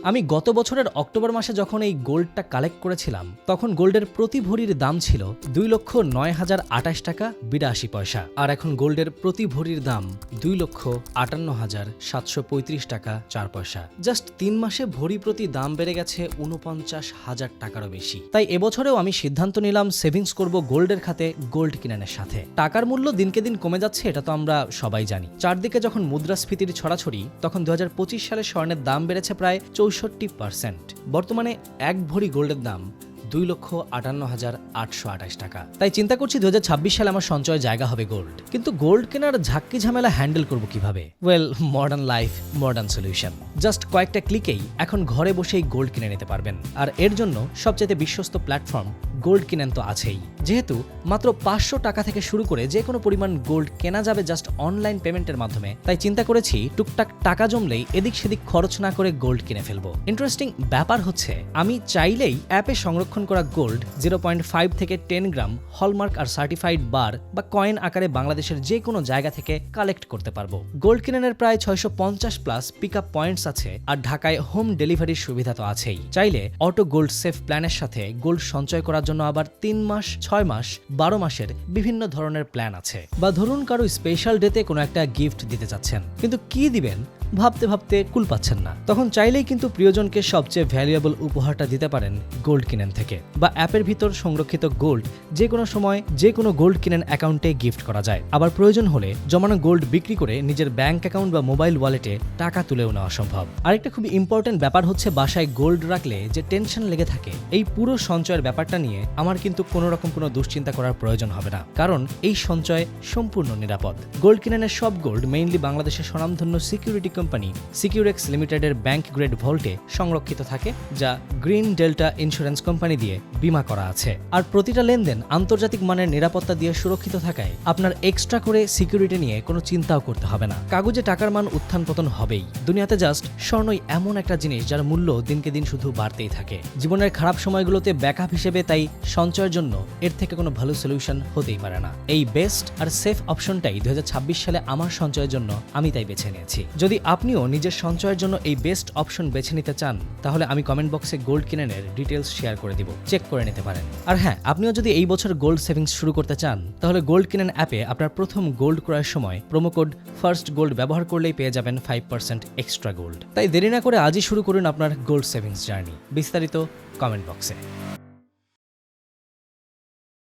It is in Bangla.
আমি গত বছরের অক্টোবর মাসে যখন এই গোল্ডটা কালেক্ট করেছিলাম তখন গোল্ডের প্রতি ভরির দাম ছিল 2,09,028 টাকা 82 পয়সা, আর এখন গোল্ডের প্রতি ভরির দাম 2,58,735 টাকা 4 পয়সা। জাস্ট 3 মাসে ভরি প্রতি দাম বেড়ে গেছে 49,000 টাকারও বেশি। তাই এবছরেও আমি সিদ্ধান্ত নিলাম সেভিংস করব গোল্ডের খাতে গোল্ড কিনানের সাথে। টাকার মূল্য দিনকে দিন কমে যাচ্ছে, এটা তো আমরা সবাই জানি। চারদিকে যখন মুদ্রাস্ফীতির ছড়াছড়ি, তখন 2025 সালে স্বর্ণের দাম বেড়েছে প্রায় 64%। বর্তমানে এক ভরি গোল্ডের দাম 2,58,828 টাকা। তাই চিন্তা করছি 2026 সালে আমার সঞ্চয়ের জায়গা হবে গোল্ড। কিন্তু গোল্ড কেনার ঝাক্কি ঝামেলা হ্যান্ডেল করব কিভাবে? Well, modern life, modern solution. Just কয়েকটা ক্লিকেই এখন ঘরে বসেই গোল্ড কিনে নিতে পারবেন। আর এর জন্য সবচেয়ে বিশ্বস্ত প্ল্যাটফর্ম গোল্ড কিনেন তো আছেই। যেহেতু মাত্র 500 টাকা থেকে শুরু করে যে কোনো পরিমাণ গোল্ড কেনা যাবে জাস্ট অনলাইন পেমেন্টের মাধ্যমে, তাই চিন্তা করেছি টুকটাক টাকা জমলেই এদিক সেদিক খরচ না করে গোল্ড কিনে ফেলবো। ইন্টারেস্টিং ব্যাপার হচ্ছে, আমি চাইলেই অ্যাপে সংরক্ষণ করা গোল্ড 0.5 থেকে 10 গ্রাম হলমার্ক আর সার্টিফাইড বার বা কয়েন আকারে বাংলাদেশের যে কোনো জায়গা থেকে কালেক্ট করতে পারবো। গোল্ড কিনেনের প্রায় 650 প্লাস পিক আপ পয়েন্টস আছে, আর ঢাকায় হোম ডেলিভারির সুবিধা তো আছেই। চাইলে অটো গোল্ড সেফ প্ল্যানের সাথে গোল্ড সঞ্চয় করার জন্য আবার 3 মাস, 6 মাস, 12 মাসের বিভিন্ন ধরনের প্ল্যান আছে। বা ধরুন কারো স্পেশাল ডেতে কোনো একটা গিফট দিতে চাচ্ছেন, কিন্তু কি দিবেন ভাবতে ভাবতে কুল পাচ্ছেন না, তখন চাইলেই কিন্তু প্রিয়জনকে সবচেয়ে ভ্যালুয়েবল উপহারটা দিতে পারেন গোল্ড কিনেন থেকে। বা অ্যাপের ভিতর সংরক্ষিত গোল্ড যে কোনো সময় যে কোনো গোল্ড কিনেন অ্যাকাউন্টে গিফট করা যায়। আবার প্রয়োজন হলে জমানো গোল্ড বিক্রি করে নিজের ব্যাংক অ্যাকাউন্ট বা মোবাইল ওয়ালেটে টাকা তুলেও নেওয়া সম্ভব। আরেকটা খুবই ইম্পর্টেন্ট ব্যাপার হচ্ছে, বাসায় গোল্ড রাখলে যে টেনশন লেগে থাকে এই পুরো সঞ্চয়ের ব্যাপারটা নিয়ে আমার কিন্তু কোনো রকম কোনো দুশ্চিন্তা করার প্রয়োজন হবে না, কারণ এই সঞ্চয় সম্পূর্ণ নিরাপদ। গোল্ড কিনেনের সব গোল্ড মেইনলি বাংলাদেশের স্বনামধন্য সিকিউরিটি কোম্পানি সিকিউরেক্স লিমিটেডের ব্যাংক গ্রেড ভল্টে সংরক্ষিত থাকে, যা গ্রিন ডেল্টা ইন্স্যুরেন্স কোম্পানি দিয়ে বীমা করা আছে। আর প্রতিটা লেনদেন আন্তর্জাতিক মানের নিরাপত্তা দিয়ে সুরক্ষিত থাকায় আপনার এক্সট্রা করে সিকিউরিটি নিয়ে কোনো চিন্তাও করতে হবে না। কাগজে টাকার মান উত্থান পতন হবেই। দুনিয়াতে জাস্ট স্বর্ণই এমন একটা জিনিস যার মূল্য দিনকে দিন শুধু বাড়তেই থাকে। জীবনের খারাপ সময়গুলোতে ব্যাকআপ হিসেবে তাই সঞ্চয়ের জন্য এর থেকে কোনো ভালো সলিউশন হতেই পারে না। এই বেস্ট আর সেফ অপশনটাই 2026 সালে আমার সঞ্চয়ের জন্য আমি তাই বেছে নিয়েছি। যদি আপনিও নিজের সঞ্চয়ের জন্য এই বেস্ট অপশন বেছে নিতে চান, তাহলে আমি কমেন্ট বক্সে গোল্ড কিনেনের ডিটেলস শেয়ার করে দিব, চেক করে নিতে পারেন। আর হ্যাঁ, আপনিও যদি এই বছর গোল্ড সেভিংস শুরু করতে চান, তাহলে গোল্ড কিনেন অ্যাপে আপনার প্রথম গোল্ড ক্রয়ের সময় প্রোমো কোড ফার্স্ট গোল্ড ব্যবহার করলেই পেয়ে যাবেন 5% এক্সট্রা গোল্ড। তাই দেরি না করে আজই শুরু করুন আপনার গোল্ড সেভিংস জার্নি। বিস্তারিত কমেন্ট বক্সে।